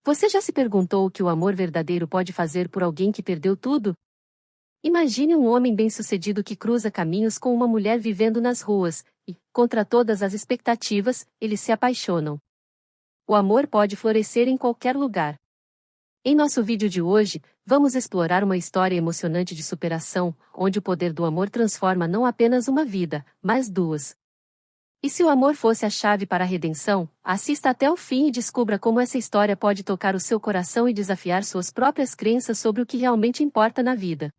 Você já se perguntou o que o amor verdadeiro pode fazer por alguém que perdeu tudo? Imagine um homem bem-sucedido que cruza caminhos com uma mulher vivendo nas ruas, e, contra todas as expectativas, eles se apaixonam. O amor pode florescer em qualquer lugar. Em nosso vídeo de hoje, vamos explorar uma história emocionante de superação, onde o poder do amor transforma não apenas uma vida, mas duas. E se o amor fosse a chave para a redenção, assista até o fim e descubra como essa história pode tocar o seu coração e desafiar suas próprias crenças sobre o que realmente importa na vida.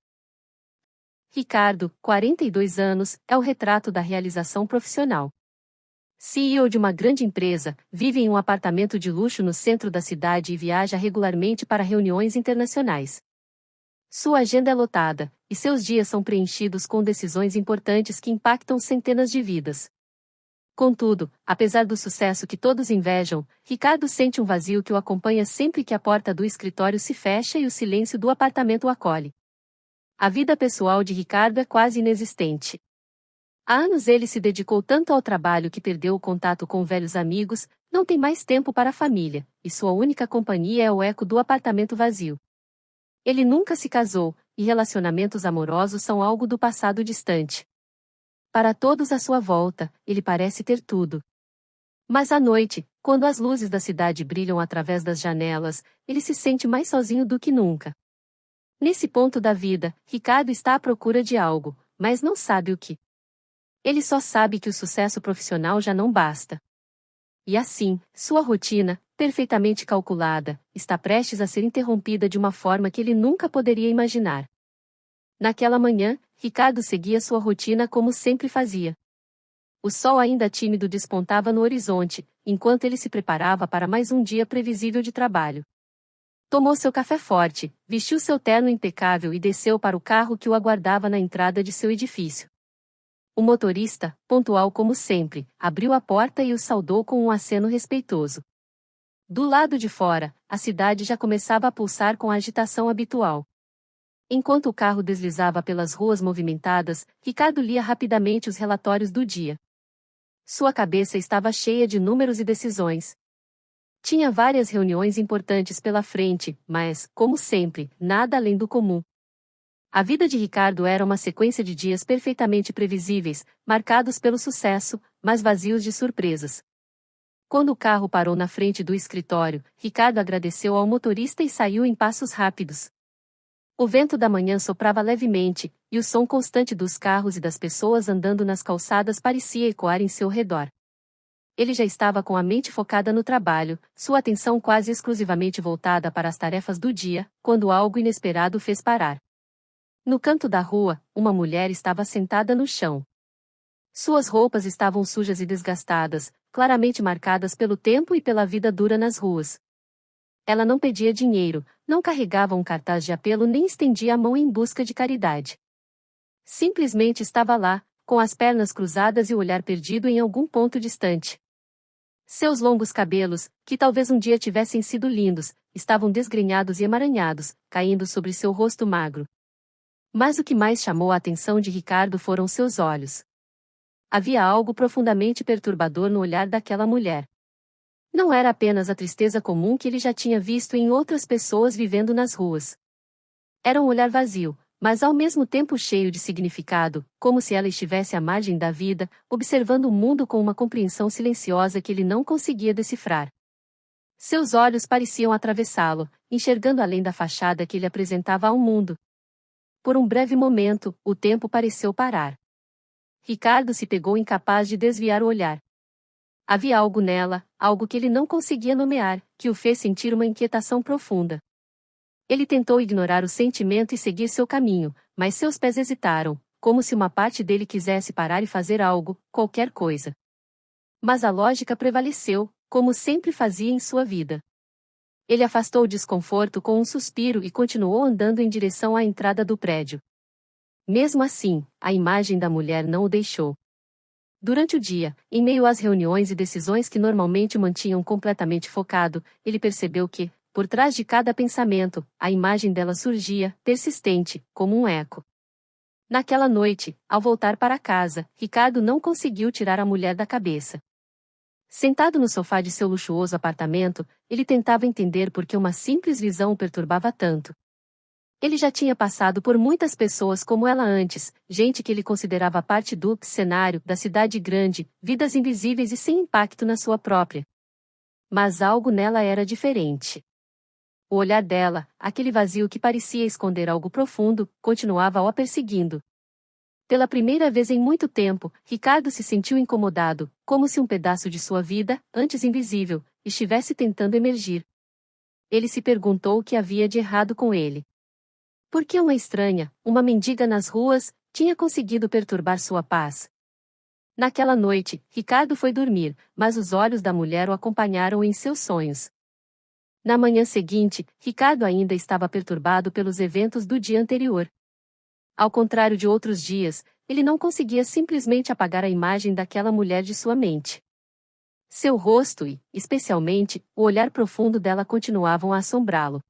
Ricardo, 42 anos, é o retrato da realização profissional. CEO de uma grande empresa, vive em um apartamento de luxo no centro da cidade e viaja regularmente para reuniões internacionais. Sua agenda é lotada, e seus dias são preenchidos com decisões importantes que impactam centenas de vidas. Contudo, apesar do sucesso que todos invejam, Ricardo sente um vazio que o acompanha sempre que a porta do escritório se fecha e o silêncio do apartamento o acolhe. A vida pessoal de Ricardo é quase inexistente. Há anos ele se dedicou tanto ao trabalho que perdeu o contato com velhos amigos, não tem mais tempo para a família, e sua única companhia é o eco do apartamento vazio. Ele nunca se casou, e relacionamentos amorosos são algo do passado distante. Para todos à sua volta, ele parece ter tudo. Mas à noite, quando as luzes da cidade brilham através das janelas, ele se sente mais sozinho do que nunca. Nesse ponto da vida, Ricardo está à procura de algo, mas não sabe o que. Ele só sabe que o sucesso profissional já não basta. E assim, sua rotina, perfeitamente calculada, está prestes a ser interrompida de uma forma que ele nunca poderia imaginar. Naquela manhã, Ricardo seguia sua rotina como sempre fazia. O sol ainda tímido despontava no horizonte, enquanto ele se preparava para mais um dia previsível de trabalho. Tomou seu café forte, vestiu seu terno impecável e desceu para o carro que o aguardava na entrada de seu edifício. O motorista, pontual como sempre, abriu a porta e o saudou com um aceno respeitoso. Do lado de fora, a cidade já começava a pulsar com a agitação habitual. Enquanto o carro deslizava pelas ruas movimentadas, Ricardo lia rapidamente os relatórios do dia. Sua cabeça estava cheia de números e decisões. Tinha várias reuniões importantes pela frente, mas, como sempre, nada além do comum. A vida de Ricardo era uma sequência de dias perfeitamente previsíveis, marcados pelo sucesso, mas vazios de surpresas. Quando o carro parou na frente do escritório, Ricardo agradeceu ao motorista e saiu em passos rápidos. O vento da manhã soprava levemente, e o som constante dos carros e das pessoas andando nas calçadas parecia ecoar em seu redor. Ele já estava com a mente focada no trabalho, sua atenção quase exclusivamente voltada para as tarefas do dia, quando algo inesperado o fez parar. No canto da rua, uma mulher estava sentada no chão. Suas roupas estavam sujas e desgastadas, claramente marcadas pelo tempo e pela vida dura nas ruas. Ela não pedia dinheiro, não carregava um cartaz de apelo nem estendia a mão em busca de caridade. Simplesmente estava lá, com as pernas cruzadas e o olhar perdido em algum ponto distante. Seus longos cabelos, que talvez um dia tivessem sido lindos, estavam desgrenhados e emaranhados, caindo sobre seu rosto magro. Mas o que mais chamou a atenção de Ricardo foram seus olhos. Havia algo profundamente perturbador no olhar daquela mulher. Não era apenas a tristeza comum que ele já tinha visto em outras pessoas vivendo nas ruas. Era um olhar vazio, mas ao mesmo tempo cheio de significado, como se ela estivesse à margem da vida, observando o mundo com uma compreensão silenciosa que ele não conseguia decifrar. Seus olhos pareciam atravessá-lo, enxergando além da fachada que ele apresentava ao mundo. Por um breve momento, o tempo pareceu parar. Ricardo se pegou incapaz de desviar o olhar. Havia algo nela, algo que ele não conseguia nomear, que o fez sentir uma inquietação profunda. Ele tentou ignorar o sentimento e seguir seu caminho, mas seus pés hesitaram, como se uma parte dele quisesse parar e fazer algo, qualquer coisa. Mas a lógica prevaleceu, como sempre fazia em sua vida. Ele afastou o desconforto com um suspiro e continuou andando em direção à entrada do prédio. Mesmo assim, a imagem da mulher não o deixou. Durante o dia, em meio às reuniões e decisões que normalmente o mantinham completamente focado, ele percebeu que, por trás de cada pensamento, a imagem dela surgia, persistente, como um eco. Naquela noite, ao voltar para casa, Ricardo não conseguiu tirar a mulher da cabeça. Sentado no sofá de seu luxuoso apartamento, ele tentava entender por que uma simples visão o perturbava tanto. Ele já tinha passado por muitas pessoas como ela antes, gente que ele considerava parte do cenário da cidade grande, vidas invisíveis e sem impacto na sua própria. Mas algo nela era diferente. O olhar dela, aquele vazio que parecia esconder algo profundo, continuava o perseguindo. Pela primeira vez em muito tempo, Ricardo se sentiu incomodado, como se um pedaço de sua vida, antes invisível, estivesse tentando emergir. Ele se perguntou o que havia de errado com ele. Por que uma estranha, uma mendiga nas ruas, tinha conseguido perturbar sua paz? Naquela noite, Ricardo foi dormir, mas os olhos da mulher o acompanharam em seus sonhos. Na manhã seguinte, Ricardo ainda estava perturbado pelos eventos do dia anterior. Ao contrário de outros dias, ele não conseguia simplesmente apagar a imagem daquela mulher de sua mente. Seu rosto e, especialmente, o olhar profundo dela continuavam a assombrá-lo.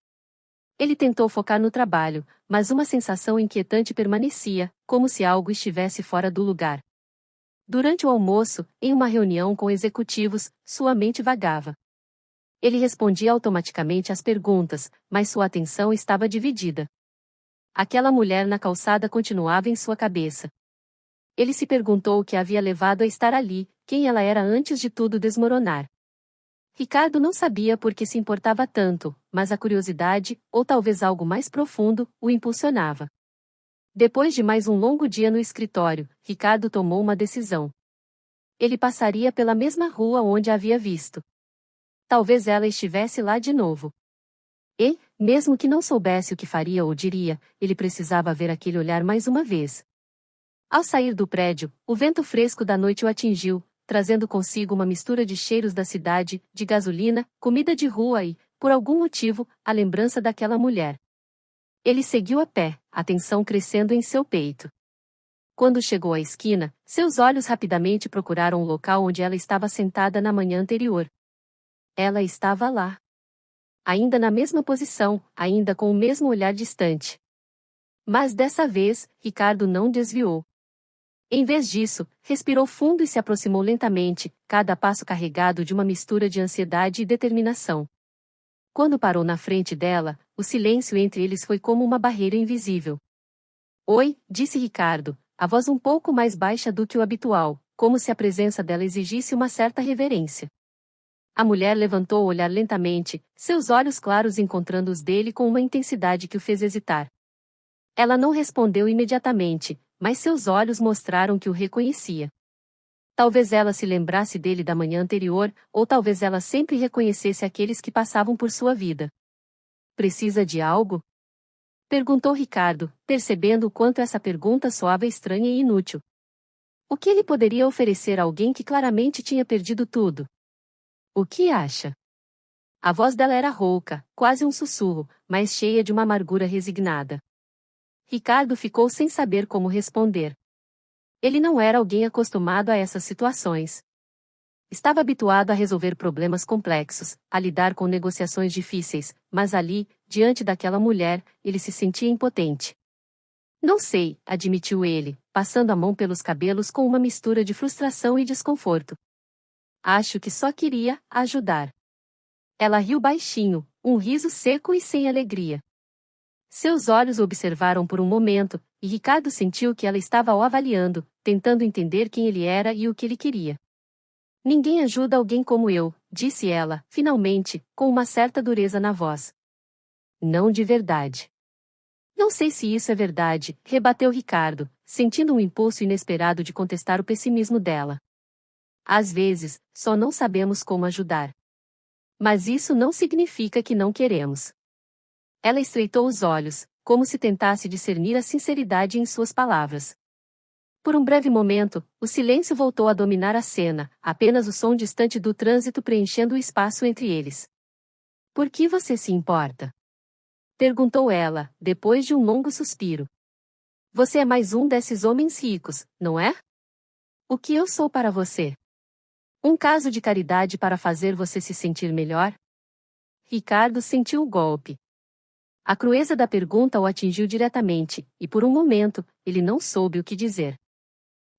Ele tentou focar no trabalho, mas uma sensação inquietante permanecia, como se algo estivesse fora do lugar. Durante o almoço, em uma reunião com executivos, sua mente vagava. Ele respondia automaticamente às perguntas, mas sua atenção estava dividida. Aquela mulher na calçada continuava em sua cabeça. Ele se perguntou o que havia levado a estar ali, quem ela era antes de tudo desmoronar. Ricardo não sabia por que se importava tanto, mas a curiosidade, ou talvez algo mais profundo, o impulsionava. Depois de mais um longo dia no escritório, Ricardo tomou uma decisão. Ele passaria pela mesma rua onde a havia visto. Talvez ela estivesse lá de novo. E, mesmo que não soubesse o que faria ou diria, ele precisava ver aquele olhar mais uma vez. Ao sair do prédio, o vento fresco da noite o atingiu, trazendo consigo uma mistura de cheiros da cidade, de gasolina, comida de rua e, por algum motivo, a lembrança daquela mulher. Ele seguiu a pé, a tensão crescendo em seu peito. Quando chegou à esquina, seus olhos rapidamente procuraram o local onde ela estava sentada na manhã anterior. Ela estava lá. Ainda na mesma posição, ainda com o mesmo olhar distante. Mas dessa vez, Ricardo não desviou. Em vez disso, respirou fundo e se aproximou lentamente, cada passo carregado de uma mistura de ansiedade e determinação. Quando parou na frente dela, o silêncio entre eles foi como uma barreira invisível. Oi, disse Ricardo, a voz um pouco mais baixa do que o habitual, como se a presença dela exigisse uma certa reverência. A mulher levantou o olhar lentamente, seus olhos claros encontrando os dele com uma intensidade que o fez hesitar. Ela não respondeu imediatamente, mas seus olhos mostraram que o reconhecia. Talvez ela se lembrasse dele da manhã anterior, ou talvez ela sempre reconhecesse aqueles que passavam por sua vida. Precisa de algo? Perguntou Ricardo, percebendo o quanto essa pergunta soava estranha e inútil. O que ele poderia oferecer a alguém que claramente tinha perdido tudo? O que acha? A voz dela era rouca, quase um sussurro, mas cheia de uma amargura resignada. Ricardo ficou sem saber como responder. Ele não era alguém acostumado a essas situações. Estava habituado a resolver problemas complexos, a lidar com negociações difíceis, mas ali, diante daquela mulher, ele se sentia impotente. Não sei, admitiu ele, passando a mão pelos cabelos com uma mistura de frustração e desconforto. Acho que só queria ajudar. Ela riu baixinho, um riso seco e sem alegria. Seus olhos o observaram por um momento, e Ricardo sentiu que ela estava o avaliando, tentando entender quem ele era e o que ele queria. Ninguém ajuda alguém como eu, disse ela, finalmente, com uma certa dureza na voz. Não de verdade. Não sei se isso é verdade, rebateu Ricardo, sentindo um impulso inesperado de contestar o pessimismo dela. Às vezes, só não sabemos como ajudar. Mas isso não significa que não queremos. Ela estreitou os olhos, como se tentasse discernir a sinceridade em suas palavras. Por um breve momento, o silêncio voltou a dominar a cena, apenas o som distante do trânsito preenchendo o espaço entre eles. Por que você se importa? Perguntou ela, depois de um longo suspiro. Você é mais um desses homens ricos, não é? O que eu sou para você? Um caso de caridade para fazer você se sentir melhor? Ricardo sentiu o golpe. A crueza da pergunta o atingiu diretamente, e por um momento, ele não soube o que dizer.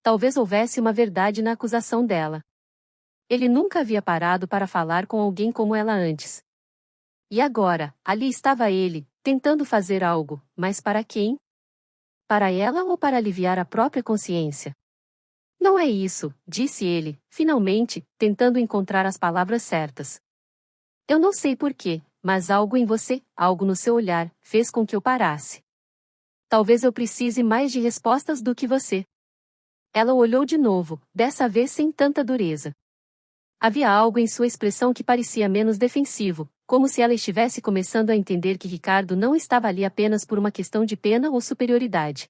Talvez houvesse uma verdade na acusação dela. Ele nunca havia parado para falar com alguém como ela antes. E agora, ali estava ele, tentando fazer algo, mas para quem? Para ela ou para aliviar a própria consciência? Não é isso, disse ele, finalmente, tentando encontrar as palavras certas. Eu não sei porquê, mas algo em você, algo no seu olhar, fez com que eu parasse. Talvez eu precise mais de respostas do que você. Ela o olhou de novo, dessa vez sem tanta dureza. Havia algo em sua expressão que parecia menos defensivo, como se ela estivesse começando a entender que Ricardo não estava ali apenas por uma questão de pena ou superioridade.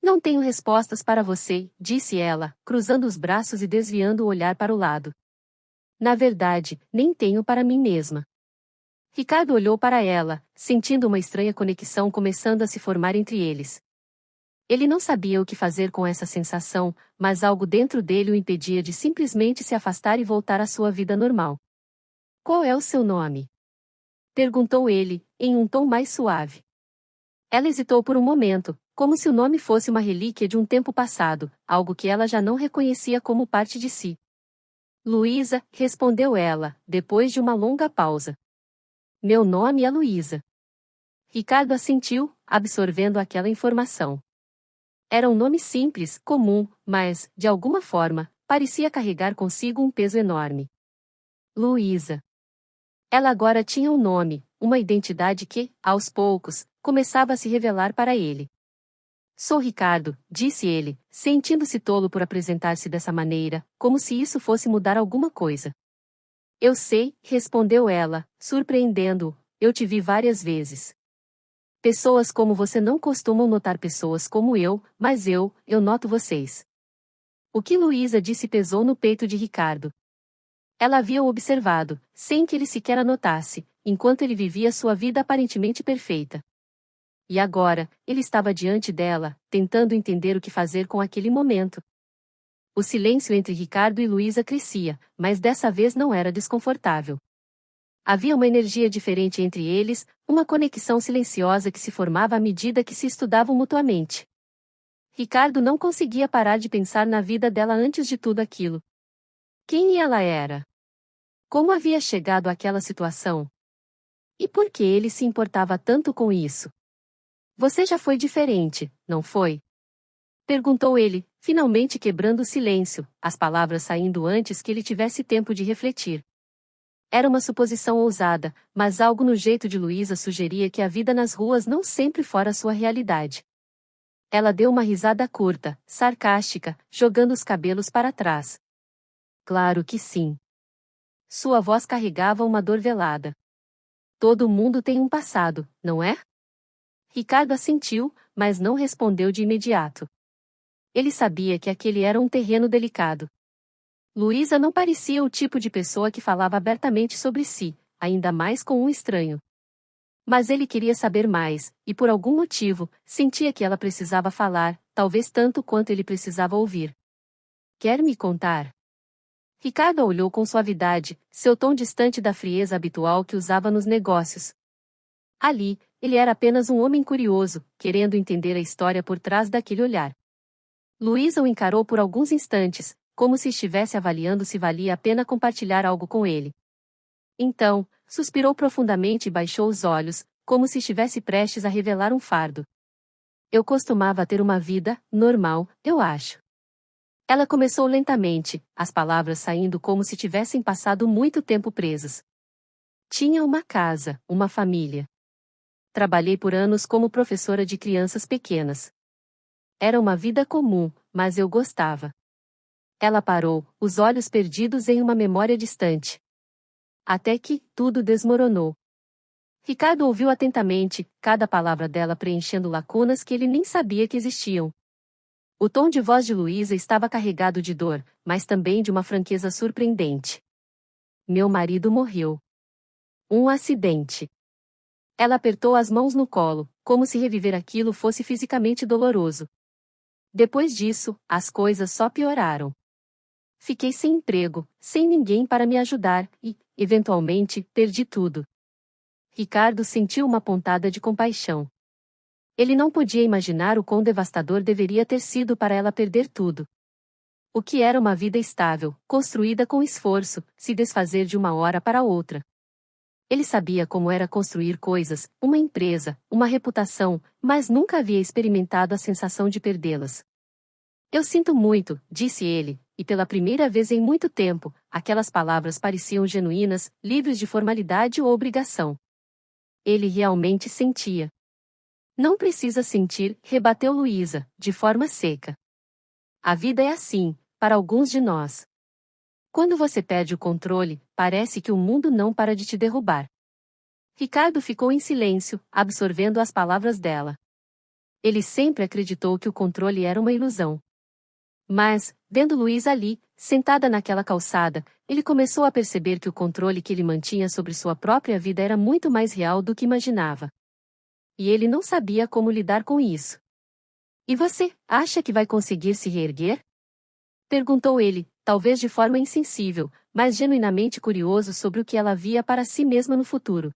Não tenho respostas para você, disse ela, cruzando os braços e desviando o olhar para o lado. Na verdade, nem tenho para mim mesma. Ricardo olhou para ela, sentindo uma estranha conexão começando a se formar entre eles. Ele não sabia o que fazer com essa sensação, mas algo dentro dele o impedia de simplesmente se afastar e voltar à sua vida normal. Qual é o seu nome? Perguntou ele, em um tom mais suave. Ela hesitou por um momento, como se o nome fosse uma relíquia de um tempo passado, algo que ela já não reconhecia como parte de si. Luísa, respondeu ela, depois de uma longa pausa. Meu nome é Luísa. Ricardo assentiu, absorvendo aquela informação. Era um nome simples, comum, mas, de alguma forma, parecia carregar consigo um peso enorme. Luísa. Ela agora tinha um nome, uma identidade que, aos poucos, começava a se revelar para ele. Sou Ricardo, disse ele, sentindo-se tolo por apresentar-se dessa maneira, como se isso fosse mudar alguma coisa. Eu sei, respondeu ela, surpreendendo-o, eu te vi várias vezes. Pessoas como você não costumam notar pessoas como eu, mas eu noto vocês. O que Luísa disse pesou no peito de Ricardo. Ela havia o observado, sem que ele sequer a notasse, enquanto ele vivia sua vida aparentemente perfeita. E agora, ele estava diante dela, tentando entender o que fazer com aquele momento. O silêncio entre Ricardo e Luísa crescia, mas dessa vez não era desconfortável. Havia uma energia diferente entre eles, uma conexão silenciosa que se formava à medida que se estudavam mutuamente. Ricardo não conseguia parar de pensar na vida dela antes de tudo aquilo. Quem ela era? Como havia chegado àquela situação? E por que ele se importava tanto com isso? Você já foi diferente, não foi? Perguntou ele, finalmente quebrando o silêncio, as palavras saindo antes que ele tivesse tempo de refletir. Era uma suposição ousada, mas algo no jeito de Luísa sugeria que a vida nas ruas não sempre fora sua realidade. Ela deu uma risada curta, sarcástica, jogando os cabelos para trás. Claro que sim. Sua voz carregava uma dor velada. Todo mundo tem um passado, não é? Ricardo assentiu, mas não respondeu de imediato. Ele sabia que aquele era um terreno delicado. Luísa não parecia o tipo de pessoa que falava abertamente sobre si, ainda mais com um estranho. Mas ele queria saber mais, e por algum motivo, sentia que ela precisava falar, talvez tanto quanto ele precisava ouvir. Quer me contar? Ricardo a olhou com suavidade, seu tom distante da frieza habitual que usava nos negócios. Ali, ele era apenas um homem curioso, querendo entender a história por trás daquele olhar. Luísa o encarou por alguns instantes, como se estivesse avaliando se valia a pena compartilhar algo com ele. Então, suspirou profundamente e baixou os olhos, como se estivesse prestes a revelar um fardo. Eu costumava ter uma vida normal, eu acho. Ela começou lentamente, as palavras saindo como se tivessem passado muito tempo presas. Tinha uma casa, uma família. Trabalhei por anos como professora de crianças pequenas. Era uma vida comum, mas eu gostava. Ela parou, os olhos perdidos em uma memória distante. Até que, tudo desmoronou. Ricardo ouviu atentamente, cada palavra dela preenchendo lacunas que ele nem sabia que existiam. O tom de voz de Luísa estava carregado de dor, mas também de uma franqueza surpreendente. Meu marido morreu. Um acidente. Ela apertou as mãos no colo, como se reviver aquilo fosse fisicamente doloroso. Depois disso, as coisas só pioraram. Fiquei sem emprego, sem ninguém para me ajudar e, eventualmente, perdi tudo. Ricardo sentiu uma pontada de compaixão. Ele não podia imaginar o quão devastador deveria ter sido para ela perder tudo. O que era uma vida estável, construída com esforço, se desfazer de uma hora para outra. Ele sabia como era construir coisas, uma empresa, uma reputação, mas nunca havia experimentado a sensação de perdê-las. Eu sinto muito, disse ele, e pela primeira vez em muito tempo, aquelas palavras pareciam genuínas, livres de formalidade ou obrigação. Ele realmente sentia. Não precisa sentir, rebateu Luísa, de forma seca. A vida é assim, para alguns de nós. Quando você perde o controle, parece que o mundo não para de te derrubar. Ricardo ficou em silêncio, absorvendo as palavras dela. Ele sempre acreditou que o controle era uma ilusão. Mas, vendo Luísa ali, sentada naquela calçada, ele começou a perceber que o controle que ele mantinha sobre sua própria vida era muito mais real do que imaginava. E ele não sabia como lidar com isso. E você, acha que vai conseguir se reerguer? Perguntou ele, talvez de forma insensível, mas genuinamente curioso sobre o que ela via para si mesma no futuro.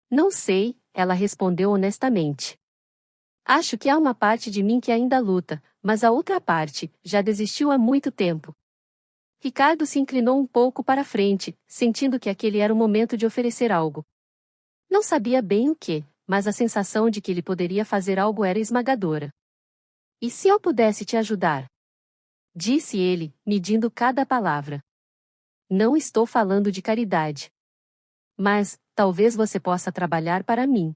Não sei, ela respondeu honestamente. Acho que há uma parte de mim que ainda luta, mas a outra parte já desistiu há muito tempo. Ricardo se inclinou um pouco para frente, sentindo que aquele era o momento de oferecer algo. Não sabia bem o que, mas a sensação de que ele poderia fazer algo era esmagadora. E se eu pudesse te ajudar? Disse ele, medindo cada palavra. Não estou falando de caridade. Mas, talvez você possa trabalhar para mim.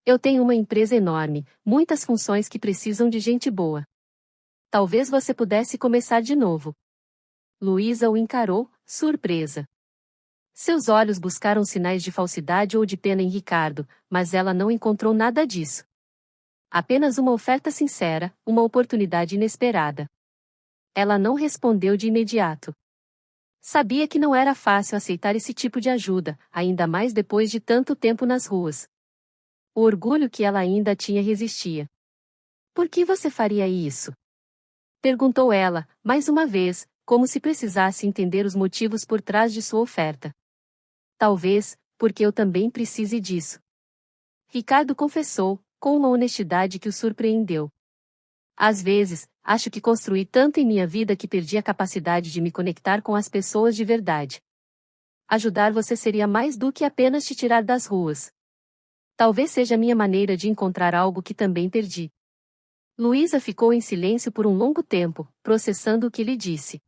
Eu tenho uma empresa enorme, muitas funções que precisam de gente boa. Talvez você pudesse começar de novo. Luísa o encarou, surpresa. Seus olhos buscaram sinais de falsidade ou de pena em Ricardo, mas ela não encontrou nada disso. Apenas uma oferta sincera, uma oportunidade inesperada. Ela não respondeu de imediato. Sabia que não era fácil aceitar esse tipo de ajuda, ainda mais depois de tanto tempo nas ruas. O orgulho que ela ainda tinha resistia. Por que você faria isso? Perguntou ela, mais uma vez, como se precisasse entender os motivos por trás de sua oferta. Talvez, porque eu também precise disso. Ricardo confessou, com uma honestidade que o surpreendeu. Às vezes, acho que construí tanto em minha vida que perdi a capacidade de me conectar com as pessoas de verdade. Ajudar você seria mais do que apenas te tirar das ruas. Talvez seja a minha maneira de encontrar algo que também perdi. Luísa ficou em silêncio por um longo tempo, processando o que lhe disse.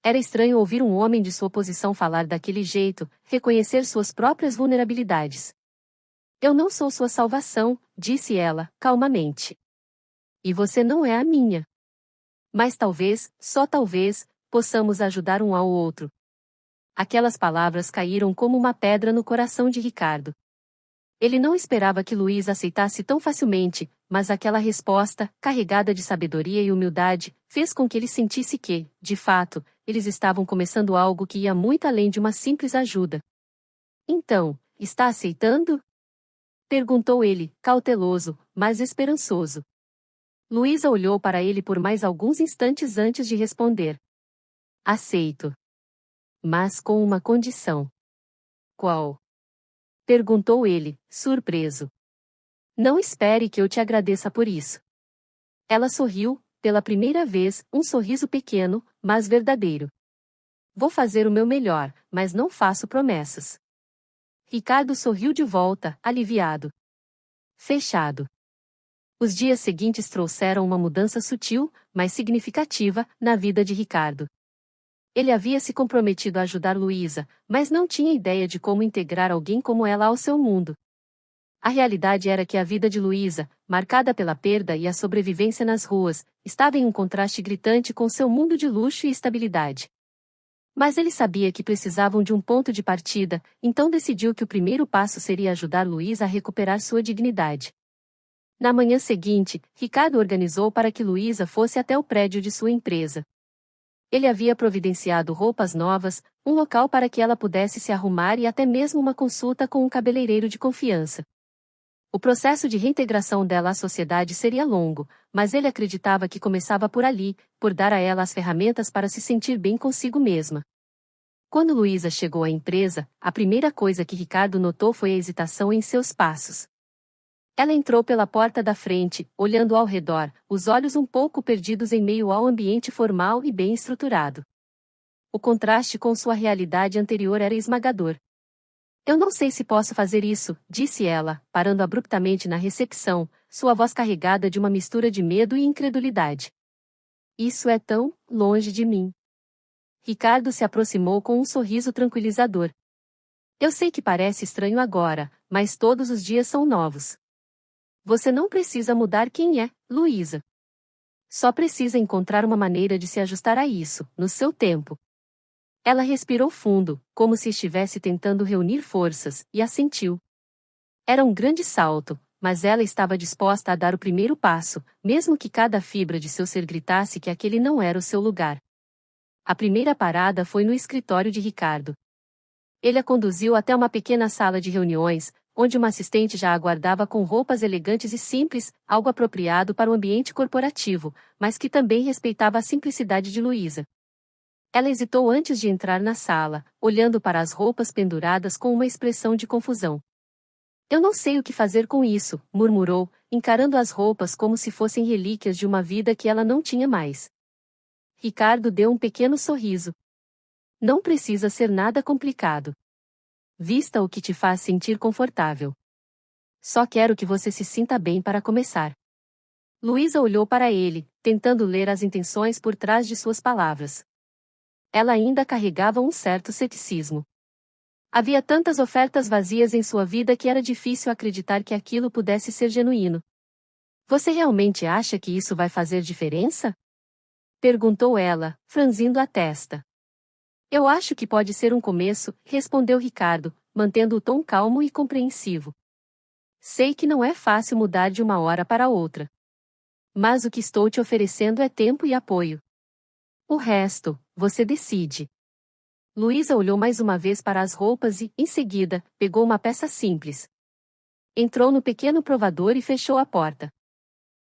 Era estranho ouvir um homem de sua posição falar daquele jeito, reconhecer suas próprias vulnerabilidades. Eu não sou sua salvação, disse ela, calmamente. E você não é a minha. Mas talvez, só talvez, possamos ajudar um ao outro. Aquelas palavras caíram como uma pedra no coração de Ricardo. Ele não esperava que Luísa aceitasse tão facilmente, mas aquela resposta, carregada de sabedoria e humildade, fez com que ele sentisse que, de fato, eles estavam começando algo que ia muito além de uma simples ajuda. Então, está aceitando? Perguntou ele, cauteloso, mas esperançoso. Luísa olhou para ele por mais alguns instantes antes de responder. Aceito. Mas com uma condição. Qual? Perguntou ele, surpreso. Não espere que eu te agradeça por isso. Ela sorriu, pela primeira vez, um sorriso pequeno, mas verdadeiro. Vou fazer o meu melhor, mas não faço promessas. Ricardo sorriu de volta, aliviado. Fechado. Os dias seguintes trouxeram uma mudança sutil, mas significativa, na vida de Ricardo. Ele havia se comprometido a ajudar Luísa, mas não tinha ideia de como integrar alguém como ela ao seu mundo. A realidade era que a vida de Luísa, marcada pela perda e a sobrevivência nas ruas, estava em um contraste gritante com seu mundo de luxo e estabilidade. Mas ele sabia que precisavam de um ponto de partida, então decidiu que o primeiro passo seria ajudar Luísa a recuperar sua dignidade. Na manhã seguinte, Ricardo organizou para que Luísa fosse até o prédio de sua empresa. Ele havia providenciado roupas novas, um local para que ela pudesse se arrumar e até mesmo uma consulta com um cabeleireiro de confiança. O processo de reintegração dela à sociedade seria longo, mas ele acreditava que começava por ali, por dar a ela as ferramentas para se sentir bem consigo mesma. Quando Luísa chegou à empresa, a primeira coisa que Ricardo notou foi a hesitação em seus passos. Ela entrou pela porta da frente, olhando ao redor, os olhos um pouco perdidos em meio ao ambiente formal e bem estruturado. O contraste com sua realidade anterior era esmagador. Eu não sei se posso fazer isso, disse ela, parando abruptamente na recepção, sua voz carregada de uma mistura de medo e incredulidade. Isso é tão longe de mim. Ricardo se aproximou com um sorriso tranquilizador. Eu sei que parece estranho agora, mas todos os dias são novos. Você não precisa mudar quem é, Luísa. Só precisa encontrar uma maneira de se ajustar a isso, no seu tempo. Ela respirou fundo, como se estivesse tentando reunir forças, e assentiu. Era um grande salto, mas ela estava disposta a dar o primeiro passo, mesmo que cada fibra de seu ser gritasse que aquele não era o seu lugar. A primeira parada foi no escritório de Ricardo. Ele a conduziu até uma pequena sala de reuniões, onde uma assistente já aguardava com roupas elegantes e simples, algo apropriado para o ambiente corporativo, mas que também respeitava a simplicidade de Luísa. Ela hesitou antes de entrar na sala, olhando para as roupas penduradas com uma expressão de confusão. Eu não sei o que fazer com isso, murmurou, encarando as roupas como se fossem relíquias de uma vida que ela não tinha mais. Ricardo deu um pequeno sorriso. Não precisa ser nada complicado. Vista o que te faz sentir confortável. Só quero que você se sinta bem para começar. Luísa olhou para ele, tentando ler as intenções por trás de suas palavras. Ela ainda carregava um certo ceticismo. Havia tantas ofertas vazias em sua vida que era difícil acreditar que aquilo pudesse ser genuíno. Você realmente acha que isso vai fazer diferença? Perguntou ela, franzindo a testa. Eu acho que pode ser um começo, respondeu Ricardo, mantendo o tom calmo e compreensivo. Sei que não é fácil mudar de uma hora para outra. Mas o que estou te oferecendo é tempo e apoio. O resto, você decide. Luísa olhou mais uma vez para as roupas e, em seguida, pegou uma peça simples. Entrou no pequeno provador e fechou a porta.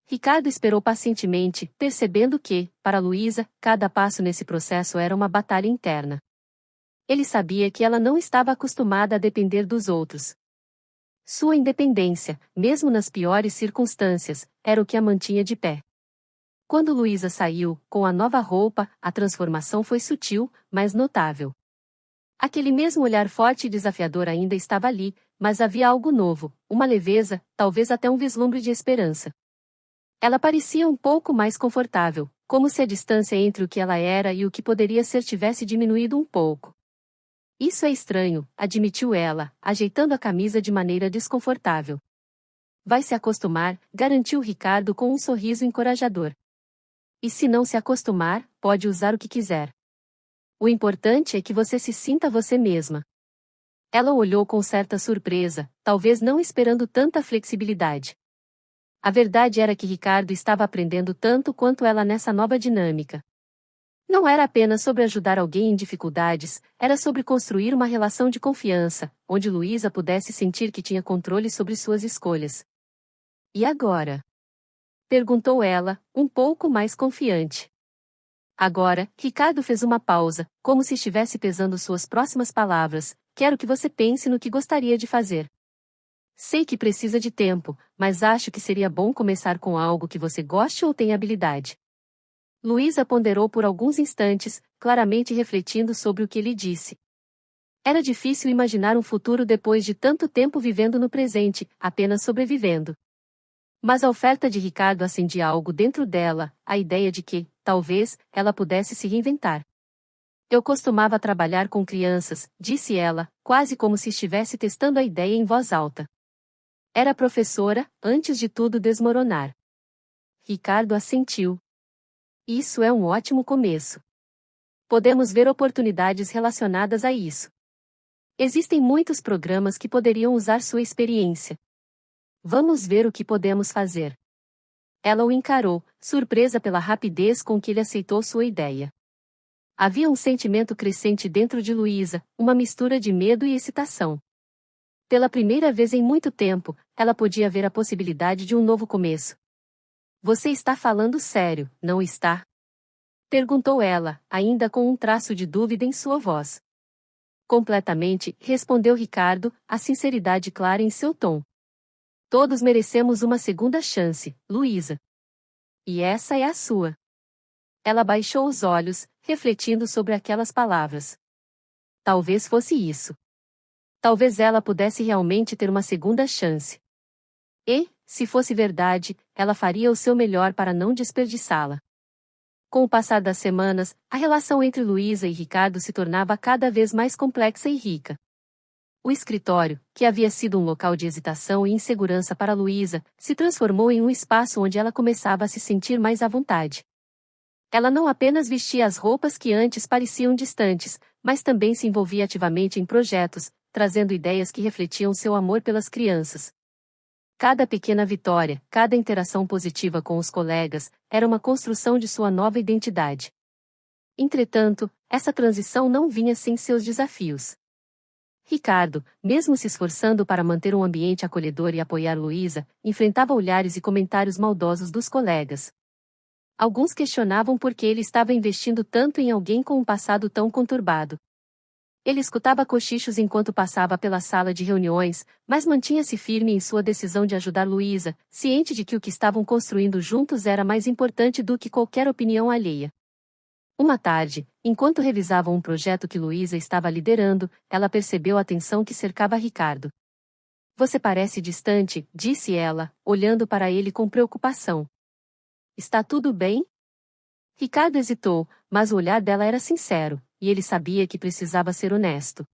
Ricardo esperou pacientemente, percebendo que, para Luísa, cada passo nesse processo era uma batalha interna. Ele sabia que ela não estava acostumada a depender dos outros. Sua independência, mesmo nas piores circunstâncias, era o que a mantinha de pé. Quando Luísa saiu, com a nova roupa, a transformação foi sutil, mas notável. Aquele mesmo olhar forte e desafiador ainda estava ali, mas havia algo novo, uma leveza, talvez até um vislumbre de esperança. Ela parecia um pouco mais confortável, como se a distância entre o que ela era e o que poderia ser tivesse diminuído um pouco. Isso é estranho, admitiu ela, ajeitando a camisa de maneira desconfortável. Vai se acostumar, garantiu Ricardo com um sorriso encorajador. E se não se acostumar, pode usar o que quiser. O importante é que você se sinta você mesma. Ela olhou com certa surpresa, talvez não esperando tanta flexibilidade. A verdade era que Ricardo estava aprendendo tanto quanto ela nessa nova dinâmica. Não era apenas sobre ajudar alguém em dificuldades, era sobre construir uma relação de confiança, onde Luísa pudesse sentir que tinha controle sobre suas escolhas. E agora? Perguntou ela, um pouco mais confiante. Agora, Ricardo fez uma pausa, como se estivesse pesando suas próximas palavras. Quero que você pense no que gostaria de fazer. Sei que precisa de tempo, mas acho que seria bom começar com algo que você goste ou tenha habilidade. Luísa ponderou por alguns instantes, claramente refletindo sobre o que ele disse. Era difícil imaginar um futuro depois de tanto tempo vivendo no presente, apenas sobrevivendo. Mas a oferta de Ricardo acendia algo dentro dela, a ideia de que, talvez, ela pudesse se reinventar. Eu costumava trabalhar com crianças, disse ela, quase como se estivesse testando a ideia em voz alta. Era professora, antes de tudo desmoronar. Ricardo assentiu. Isso é um ótimo começo. Podemos ver oportunidades relacionadas a isso. Existem muitos programas que poderiam usar sua experiência. Vamos ver o que podemos fazer. Ela o encarou, surpresa pela rapidez com que ele aceitou sua ideia. Havia um sentimento crescente dentro de Luísa, uma mistura de medo e excitação. Pela primeira vez em muito tempo, ela podia ver a possibilidade de um novo começo. Você está falando sério, não está? Perguntou ela, ainda com um traço de dúvida em sua voz. Completamente, respondeu Ricardo, a sinceridade clara em seu tom. Todos merecemos uma segunda chance, Luísa. E essa é a sua. Ela baixou os olhos, refletindo sobre aquelas palavras. Talvez fosse isso. Talvez ela pudesse realmente ter uma segunda chance. E, se fosse verdade, ela faria o seu melhor para não desperdiçá-la. Com o passar das semanas, a relação entre Luísa e Ricardo se tornava cada vez mais complexa e rica. O escritório, que havia sido um local de hesitação e insegurança para Luísa, se transformou em um espaço onde ela começava a se sentir mais à vontade. Ela não apenas vestia as roupas que antes pareciam distantes, mas também se envolvia ativamente em projetos, trazendo ideias que refletiam seu amor pelas crianças. Cada pequena vitória, cada interação positiva com os colegas, era uma construção de sua nova identidade. Entretanto, essa transição não vinha sem seus desafios. Ricardo, mesmo se esforçando para manter um ambiente acolhedor e apoiar Luísa, enfrentava olhares e comentários maldosos dos colegas. Alguns questionavam por que ele estava investindo tanto em alguém com um passado tão conturbado. Ele escutava cochichos enquanto passava pela sala de reuniões, mas mantinha-se firme em sua decisão de ajudar Luísa, ciente de que o que estavam construindo juntos era mais importante do que qualquer opinião alheia. Uma tarde, enquanto revisavam um projeto que Luísa estava liderando, ela percebeu a tensão que cercava Ricardo. Você parece distante, disse ela, olhando para ele com preocupação. Está tudo bem? Ricardo hesitou, mas o olhar dela era sincero, e ele sabia que precisava ser honesto.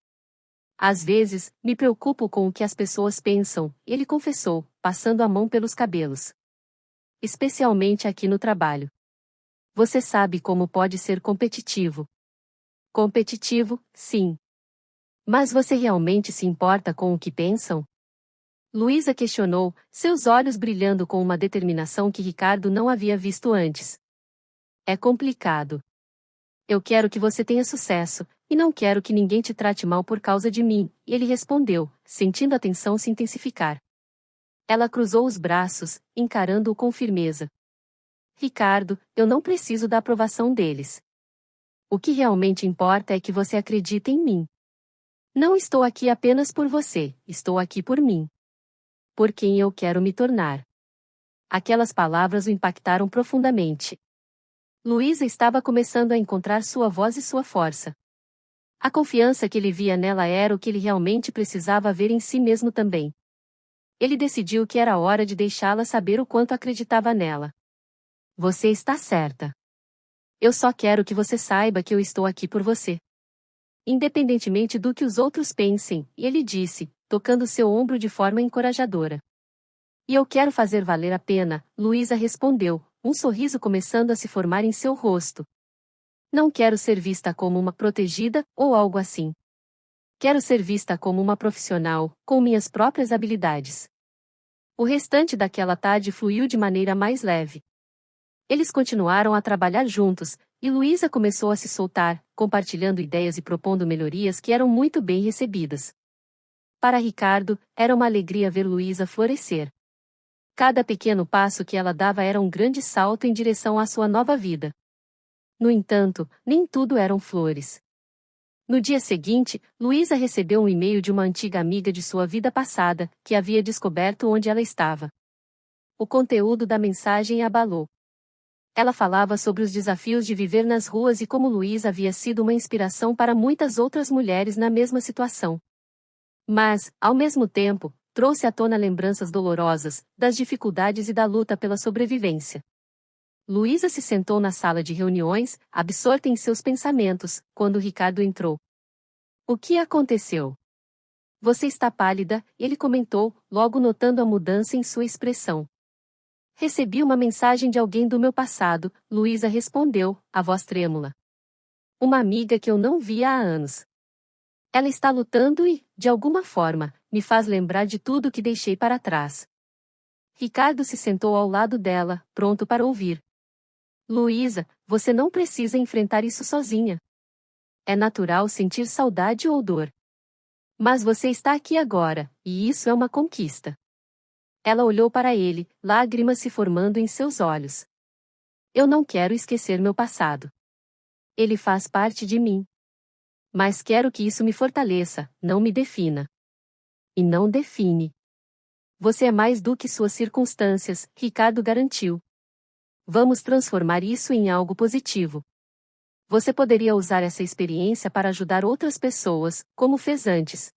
Às vezes, me preocupo com o que as pessoas pensam, ele confessou, passando a mão pelos cabelos. Especialmente aqui no trabalho. Você sabe como pode ser competitivo. Competitivo, sim. Mas você realmente se importa com o que pensam? Luísa questionou, seus olhos brilhando com uma determinação que Ricardo não havia visto antes. É complicado. Eu quero que você tenha sucesso, e não quero que ninguém te trate mal por causa de mim, ele respondeu, sentindo a tensão se intensificar. Ela cruzou os braços, encarando-o com firmeza. Ricardo, eu não preciso da aprovação deles. O que realmente importa é que você acredite em mim. Não estou aqui apenas por você, estou aqui por mim. Por quem eu quero me tornar. Aquelas palavras o impactaram profundamente. Luísa estava começando a encontrar sua voz e sua força. A confiança que ele via nela era o que ele realmente precisava ver em si mesmo também. Ele decidiu que era hora de deixá-la saber o quanto acreditava nela. Você está certa. Eu só quero que você saiba que eu estou aqui por você. Independentemente do que os outros pensem, ele disse, tocando seu ombro de forma encorajadora. E eu quero fazer valer a pena, Luísa respondeu, um sorriso começando a se formar em seu rosto. Não quero ser vista como uma protegida, ou algo assim. Quero ser vista como uma profissional, com minhas próprias habilidades. O restante daquela tarde fluiu de maneira mais leve. Eles continuaram a trabalhar juntos, e Luísa começou a se soltar, compartilhando ideias e propondo melhorias que eram muito bem recebidas. Para Ricardo, era uma alegria ver Luísa florescer. Cada pequeno passo que ela dava era um grande salto em direção à sua nova vida. No entanto, nem tudo eram flores. No dia seguinte, Luísa recebeu um e-mail de uma antiga amiga de sua vida passada, que havia descoberto onde ela estava. O conteúdo da mensagem a abalou. Ela falava sobre os desafios de viver nas ruas e como Luísa havia sido uma inspiração para muitas outras mulheres na mesma situação. Mas, ao mesmo tempo, trouxe à tona lembranças dolorosas, das dificuldades e da luta pela sobrevivência. Luísa se sentou na sala de reuniões, absorta em seus pensamentos, quando Ricardo entrou. O que aconteceu? Você está pálida, ele comentou, logo notando a mudança em sua expressão. Recebi uma mensagem de alguém do meu passado, Luísa respondeu, a voz trêmula. Uma amiga que eu não via há anos. Ela está lutando e, de alguma forma, me faz lembrar de tudo que deixei para trás. Ricardo se sentou ao lado dela, pronto para ouvir. Luísa, você não precisa enfrentar isso sozinha. É natural sentir saudade ou dor. Mas você está aqui agora, e isso é uma conquista. Ela olhou para ele, lágrimas se formando em seus olhos. Eu não quero esquecer meu passado. Ele faz parte de mim. Mas quero que isso me fortaleça, não me defina. E não define. Você é mais do que suas circunstâncias, Ricardo garantiu. Vamos transformar isso em algo positivo. Você poderia usar essa experiência para ajudar outras pessoas, como fez antes.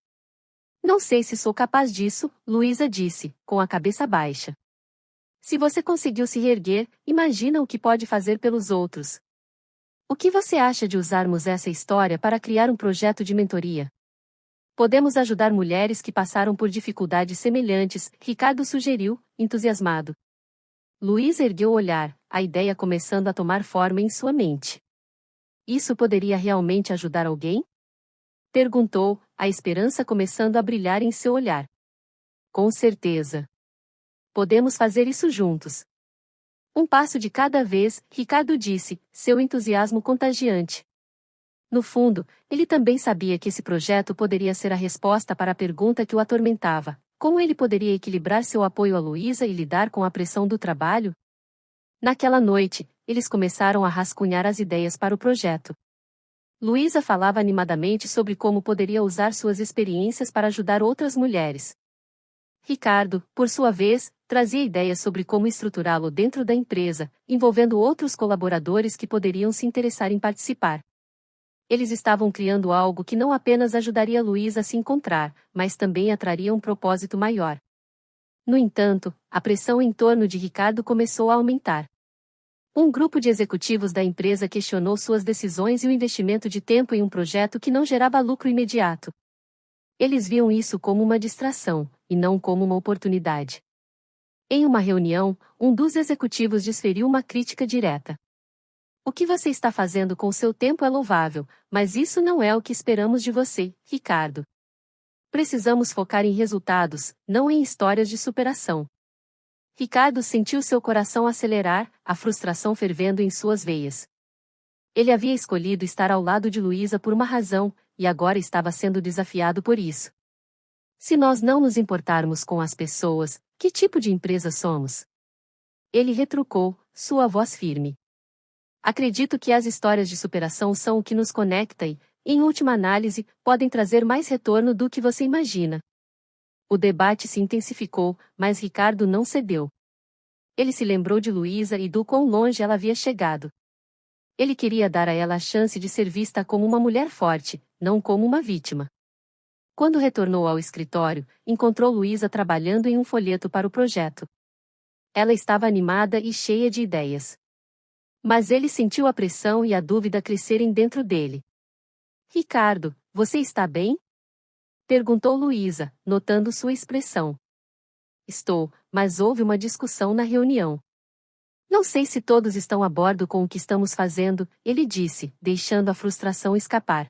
Não sei se sou capaz disso, Luísa disse, com a cabeça baixa. Se você conseguiu se reerguer, imagina o que pode fazer pelos outros. O que você acha de usarmos essa história para criar um projeto de mentoria? Podemos ajudar mulheres que passaram por dificuldades semelhantes, Ricardo sugeriu, entusiasmado. Luísa ergueu o olhar, a ideia começando a tomar forma em sua mente. Isso poderia realmente ajudar alguém? Perguntou, a esperança começando a brilhar em seu olhar. Com certeza. Podemos fazer isso juntos. Um passo de cada vez, Ricardo disse, seu entusiasmo contagiante. No fundo, ele também sabia que esse projeto poderia ser a resposta para a pergunta que o atormentava: como ele poderia equilibrar seu apoio a Luísa e lidar com a pressão do trabalho? Naquela noite, eles começaram a rascunhar as ideias para o projeto. Luísa falava animadamente sobre como poderia usar suas experiências para ajudar outras mulheres. Ricardo, por sua vez, trazia ideias sobre como estruturá-lo dentro da empresa, envolvendo outros colaboradores que poderiam se interessar em participar. Eles estavam criando algo que não apenas ajudaria Luísa a se encontrar, mas também atraria um propósito maior. No entanto, a pressão em torno de Ricardo começou a aumentar. Um grupo de executivos da empresa questionou suas decisões e o investimento de tempo em um projeto que não gerava lucro imediato. Eles viam isso como uma distração, e não como uma oportunidade. Em uma reunião, um dos executivos desferiu uma crítica direta. O que você está fazendo com seu tempo é louvável, mas isso não é o que esperamos de você, Ricardo. Precisamos focar em resultados, não em histórias de superação. Ricardo sentiu seu coração acelerar, a frustração fervendo em suas veias. Ele havia escolhido estar ao lado de Luísa por uma razão, e agora estava sendo desafiado por isso. Se nós não nos importarmos com as pessoas, que tipo de empresa somos? Ele retrucou, sua voz firme. Acredito que as histórias de superação são o que nos conecta e, em última análise, podem trazer mais retorno do que você imagina. O debate se intensificou, mas Ricardo não cedeu. Ele se lembrou de Luísa e do quão longe ela havia chegado. Ele queria dar a ela a chance de ser vista como uma mulher forte, não como uma vítima. Quando retornou ao escritório, encontrou Luísa trabalhando em um folheto para o projeto. Ela estava animada e cheia de ideias. Mas ele sentiu a pressão e a dúvida crescerem dentro dele. Ricardo, você está bem? Perguntou Luísa, notando sua expressão. Estou, mas houve uma discussão na reunião. Não sei se todos estão a bordo com o que estamos fazendo, ele disse, deixando a frustração escapar.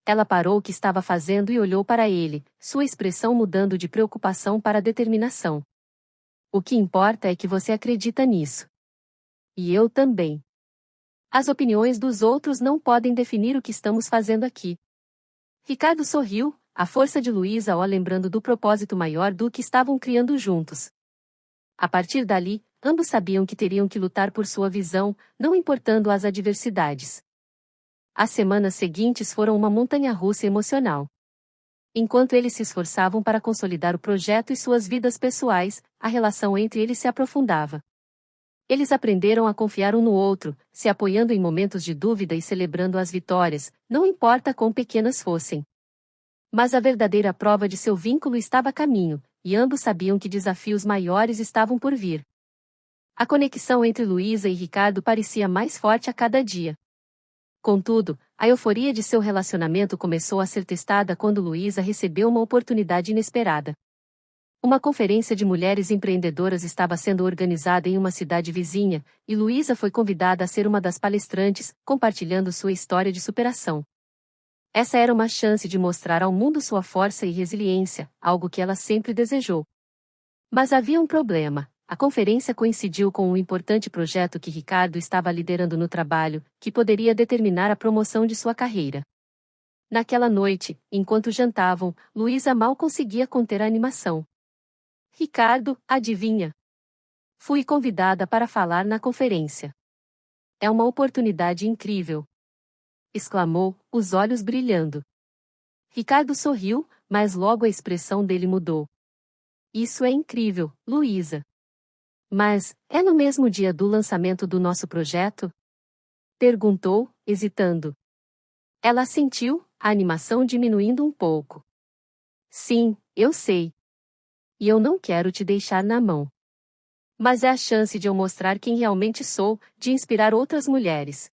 Ela parou o que estava fazendo e olhou para ele, sua expressão mudando de preocupação para determinação. O que importa é que você acredita nisso. E eu também. As opiniões dos outros não podem definir o que estamos fazendo aqui. Ricardo sorriu, a força de Luísa o lembrando do propósito maior do que estavam criando juntos. A partir dali, ambos sabiam que teriam que lutar por sua visão, não importando as adversidades. As semanas seguintes foram uma montanha-russa emocional. Enquanto eles se esforçavam para consolidar o projeto e suas vidas pessoais, a relação entre eles se aprofundava. Eles aprenderam a confiar um no outro, se apoiando em momentos de dúvida e celebrando as vitórias, não importa quão pequenas fossem. Mas a verdadeira prova de seu vínculo estava a caminho, e ambos sabiam que desafios maiores estavam por vir. A conexão entre Luísa e Ricardo parecia mais forte a cada dia. Contudo, a euforia de seu relacionamento começou a ser testada quando Luísa recebeu uma oportunidade inesperada. Uma conferência de mulheres empreendedoras estava sendo organizada em uma cidade vizinha, e Luísa foi convidada a ser uma das palestrantes, compartilhando sua história de superação. Essa era uma chance de mostrar ao mundo sua força e resiliência, algo que ela sempre desejou. Mas havia um problema. A conferência coincidiu com um importante projeto que Ricardo estava liderando no trabalho, que poderia determinar a promoção de sua carreira. Naquela noite, enquanto jantavam, Luísa mal conseguia conter a animação. Ricardo, adivinha? Fui convidada para falar na conferência. É uma oportunidade incrível! Exclamou, os olhos brilhando. Ricardo sorriu, mas logo a expressão dele mudou. Isso é incrível, Luísa. Mas, é no mesmo dia do lançamento do nosso projeto? Perguntou, hesitando. Ela assentiu, a animação diminuindo um pouco. Sim, eu sei. E eu não quero te deixar na mão. Mas é a chance de eu mostrar quem realmente sou, de inspirar outras mulheres.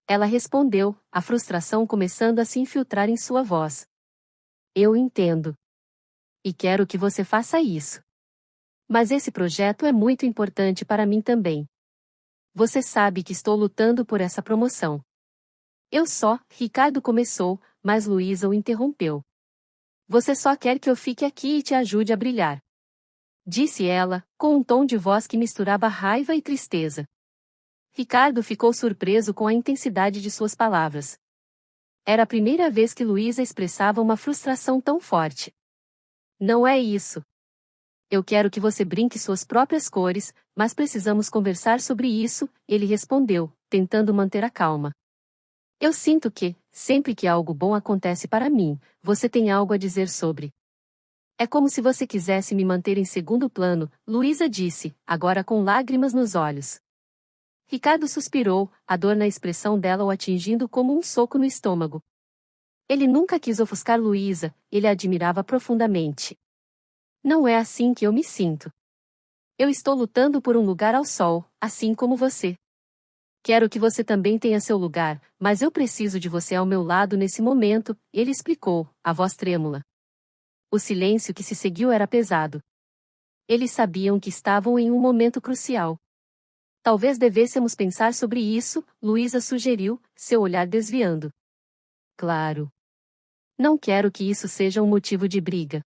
Ela respondeu, a frustração começando a se infiltrar em sua voz. Eu entendo. E quero que você faça isso. Mas esse projeto é muito importante para mim também. Você sabe que estou lutando por essa promoção. Ricardo começou, mas Luísa o interrompeu. Você só quer que eu fique aqui e te ajude a brilhar. Disse ela, com um tom de voz que misturava raiva e tristeza. Ricardo ficou surpreso com a intensidade de suas palavras. Era a primeira vez que Luísa expressava uma frustração tão forte. Não é isso. Eu quero que você brinque suas próprias cores, mas precisamos conversar sobre isso, ele respondeu, tentando manter a calma. Eu sinto que, sempre que algo bom acontece para mim, você tem algo a dizer sobre. É como se você quisesse me manter em segundo plano, Luísa disse, agora com lágrimas nos olhos. Ricardo suspirou, a dor na expressão dela o atingindo como um soco no estômago. Ele nunca quis ofuscar Luísa, ele a admirava profundamente. Não é assim que eu me sinto. Eu estou lutando por um lugar ao sol, assim como você. Quero que você também tenha seu lugar, mas eu preciso de você ao meu lado nesse momento, ele explicou, a voz trêmula. O silêncio que se seguiu era pesado. Eles sabiam que estavam em um momento crucial. Talvez devêssemos pensar sobre isso, Luísa sugeriu, seu olhar desviando. Claro. Não quero que isso seja um motivo de briga.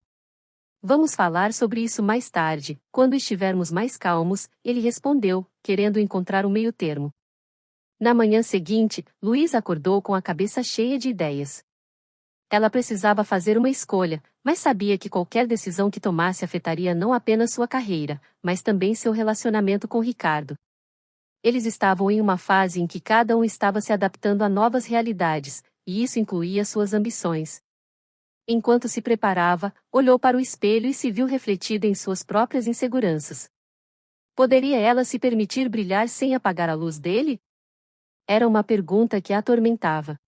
Vamos falar sobre isso mais tarde, quando estivermos mais calmos, ele respondeu, querendo encontrar um meio-termo. Na manhã seguinte, Luísa acordou com a cabeça cheia de ideias. Ela precisava fazer uma escolha, mas sabia que qualquer decisão que tomasse afetaria não apenas sua carreira, mas também seu relacionamento com Ricardo. Eles estavam em uma fase em que cada um estava se adaptando a novas realidades, e isso incluía suas ambições. Enquanto se preparava, olhou para o espelho e se viu refletida em suas próprias inseguranças. Poderia ela se permitir brilhar sem apagar a luz dele? Era uma pergunta que a atormentava.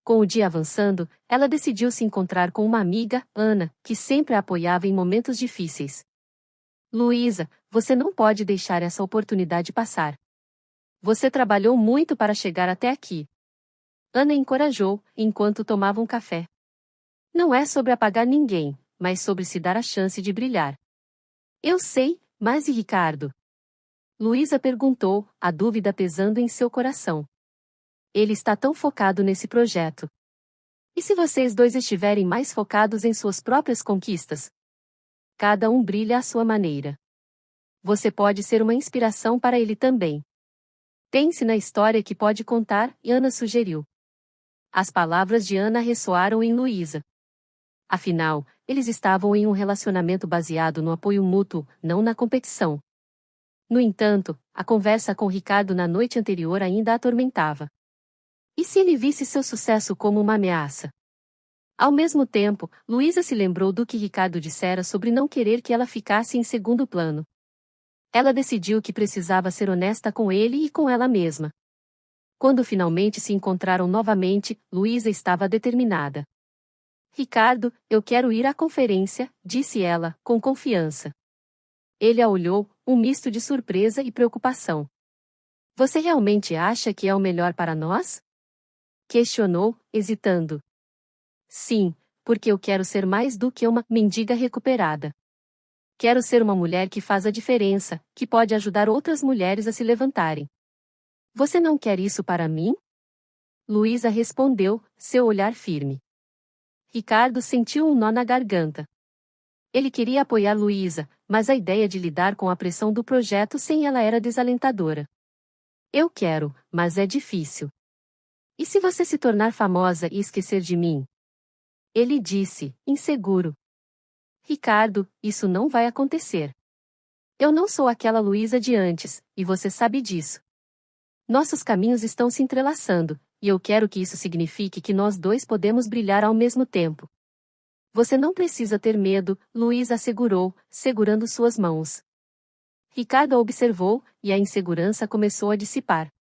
Com o dia avançando, ela decidiu se encontrar com uma amiga, Ana, que sempre a apoiava em momentos difíceis. Luísa, você não pode deixar essa oportunidade passar. Você trabalhou muito para chegar até aqui. Ana encorajou, enquanto tomavam café. Não é sobre apagar ninguém, mas sobre se dar a chance de brilhar. Eu sei, mas e Ricardo? Luísa perguntou, a dúvida pesando em seu coração. Ele está tão focado nesse projeto. E se vocês dois estiverem mais focados em suas próprias conquistas? Cada um brilha à sua maneira. Você pode ser uma inspiração para ele também. Pense na história que pode contar, Ana sugeriu. As palavras de Ana ressoaram em Luísa. Afinal, eles estavam em um relacionamento baseado no apoio mútuo, não na competição. No entanto, a conversa com Ricardo na noite anterior ainda a atormentava. E se ele visse seu sucesso como uma ameaça? Ao mesmo tempo, Luísa se lembrou do que Ricardo dissera sobre não querer que ela ficasse em segundo plano. Ela decidiu que precisava ser honesta com ele e com ela mesma. Quando finalmente se encontraram novamente, Luísa estava determinada. Ricardo, eu quero ir à conferência, disse ela, com confiança. Ele a olhou, um misto de surpresa e preocupação. Você realmente acha que é o melhor para nós? Questionou, hesitando. Sim, porque eu quero ser mais do que uma mendiga recuperada. Quero ser uma mulher que faz a diferença, que pode ajudar outras mulheres a se levantarem. Você não quer isso para mim? Luísa respondeu, seu olhar firme. Ricardo sentiu um nó na garganta. Ele queria apoiar Luísa, mas a ideia de lidar com a pressão do projeto sem ela era desalentadora. Eu quero, mas é difícil. E se você se tornar famosa e esquecer de mim? Ele disse, inseguro. Ricardo, isso não vai acontecer. Eu não sou aquela Luísa de antes, e você sabe disso. Nossos caminhos estão se entrelaçando, e eu quero que isso signifique que nós dois podemos brilhar ao mesmo tempo. Você não precisa ter medo, Luiz assegurou, segurando suas mãos. Ricardo a observou, e a insegurança começou a dissipar.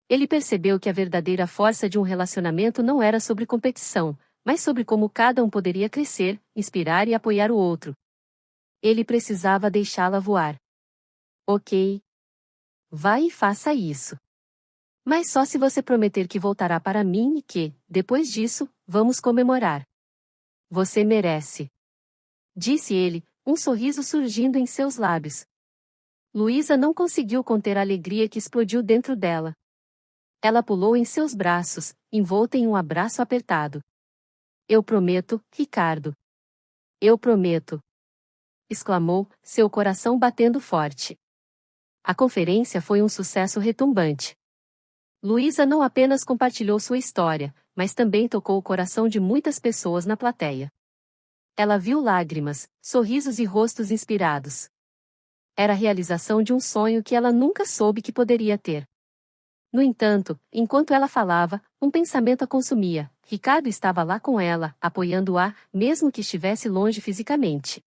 Ele percebeu que a verdadeira força de um relacionamento não era sobre competição, mas sobre como cada um poderia crescer, inspirar e apoiar o outro. Ele precisava deixá-la voar. Ok. Vá e faça isso. Mas só se você prometer que voltará para mim e que, depois disso, vamos comemorar. Você merece. Disse ele, um sorriso surgindo em seus lábios. Luísa não conseguiu conter a alegria que explodiu dentro dela. Ela pulou em seus braços, envolta em um abraço apertado. Eu prometo, Ricardo. Eu prometo. Exclamou, seu coração batendo forte. A conferência foi um sucesso retumbante. Luísa não apenas compartilhou sua história, mas também tocou o coração de muitas pessoas na plateia. Ela viu lágrimas, sorrisos e rostos inspirados. Era a realização de um sonho que ela nunca soube que poderia ter. No entanto, enquanto ela falava, um pensamento a consumia. Ricardo estava lá com ela, apoiando-a, mesmo que estivesse longe fisicamente.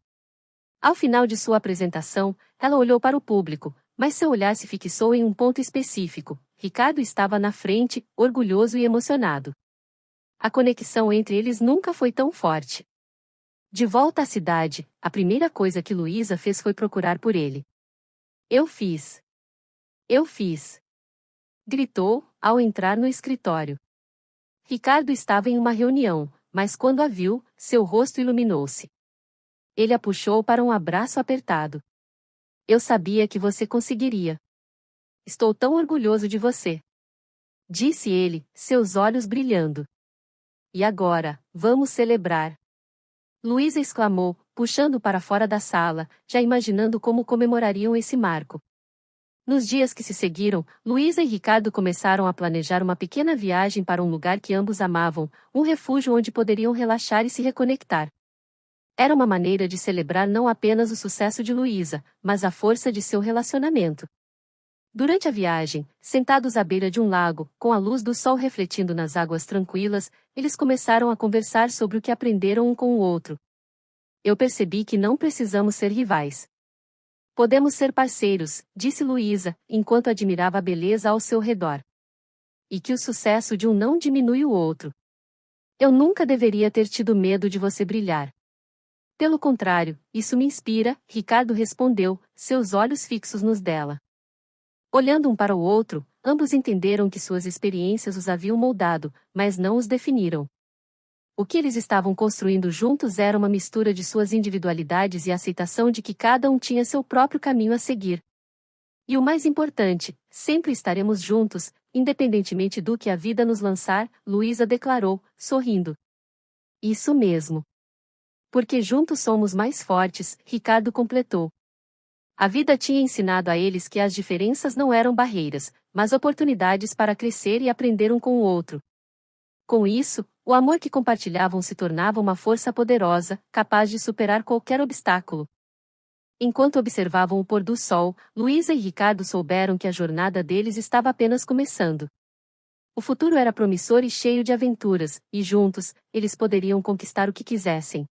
Ao final de sua apresentação, ela olhou para o público, mas seu olhar se fixou em um ponto específico. Ricardo estava na frente, orgulhoso e emocionado. A conexão entre eles nunca foi tão forte. De volta à cidade, a primeira coisa que Luísa fez foi procurar por ele. Eu fiz. Eu fiz. Gritou, ao entrar no escritório. Ricardo estava em uma reunião, mas quando a viu, seu rosto iluminou-se. Ele a puxou para um abraço apertado. Eu sabia que você conseguiria. Estou tão orgulhoso de você. Disse ele, seus olhos brilhando. E agora, vamos celebrar. Luísa exclamou, puxando para fora da sala, já imaginando como comemorariam esse marco. Nos dias que se seguiram, Luísa e Ricardo começaram a planejar uma pequena viagem para um lugar que ambos amavam, um refúgio onde poderiam relaxar e se reconectar. Era uma maneira de celebrar não apenas o sucesso de Luísa, mas a força de seu relacionamento. Durante a viagem, sentados à beira de um lago, com a luz do sol refletindo nas águas tranquilas, eles começaram a conversar sobre o que aprenderam um com o outro. Eu percebi que não precisamos ser rivais. Podemos ser parceiros, disse Luísa, enquanto admirava a beleza ao seu redor. E que o sucesso de um não diminui o outro. Eu nunca deveria ter tido medo de você brilhar. Pelo contrário, isso me inspira, Ricardo respondeu, seus olhos fixos nos dela. Olhando um para o outro, ambos entenderam que suas experiências os haviam moldado, mas não os definiram. O que eles estavam construindo juntos era uma mistura de suas individualidades e a aceitação de que cada um tinha seu próprio caminho a seguir. E o mais importante, sempre estaremos juntos, independentemente do que a vida nos lançar, Luísa declarou, sorrindo. Isso mesmo. Porque juntos somos mais fortes, Ricardo completou. A vida tinha ensinado a eles que as diferenças não eram barreiras, mas oportunidades para crescer e aprender um com o outro. Com isso, o amor que compartilhavam se tornava uma força poderosa, capaz de superar qualquer obstáculo. Enquanto observavam o pôr do sol, Luísa e Ricardo souberam que a jornada deles estava apenas começando. O futuro era promissor e cheio de aventuras, e juntos, eles poderiam conquistar o que quisessem.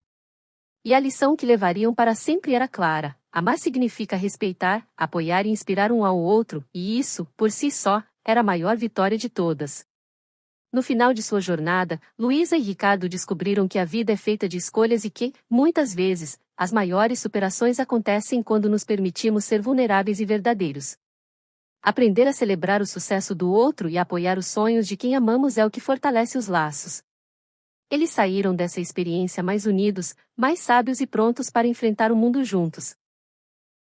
E a lição que levariam para sempre era clara: amar significa respeitar, apoiar e inspirar um ao outro, e isso, por si só, era a maior vitória de todas. No final de sua jornada, Luísa e Ricardo descobriram que a vida é feita de escolhas e que, muitas vezes, as maiores superações acontecem quando nos permitimos ser vulneráveis e verdadeiros. Aprender a celebrar o sucesso do outro e apoiar os sonhos de quem amamos é o que fortalece os laços. Eles saíram dessa experiência mais unidos, mais sábios e prontos para enfrentar o mundo juntos.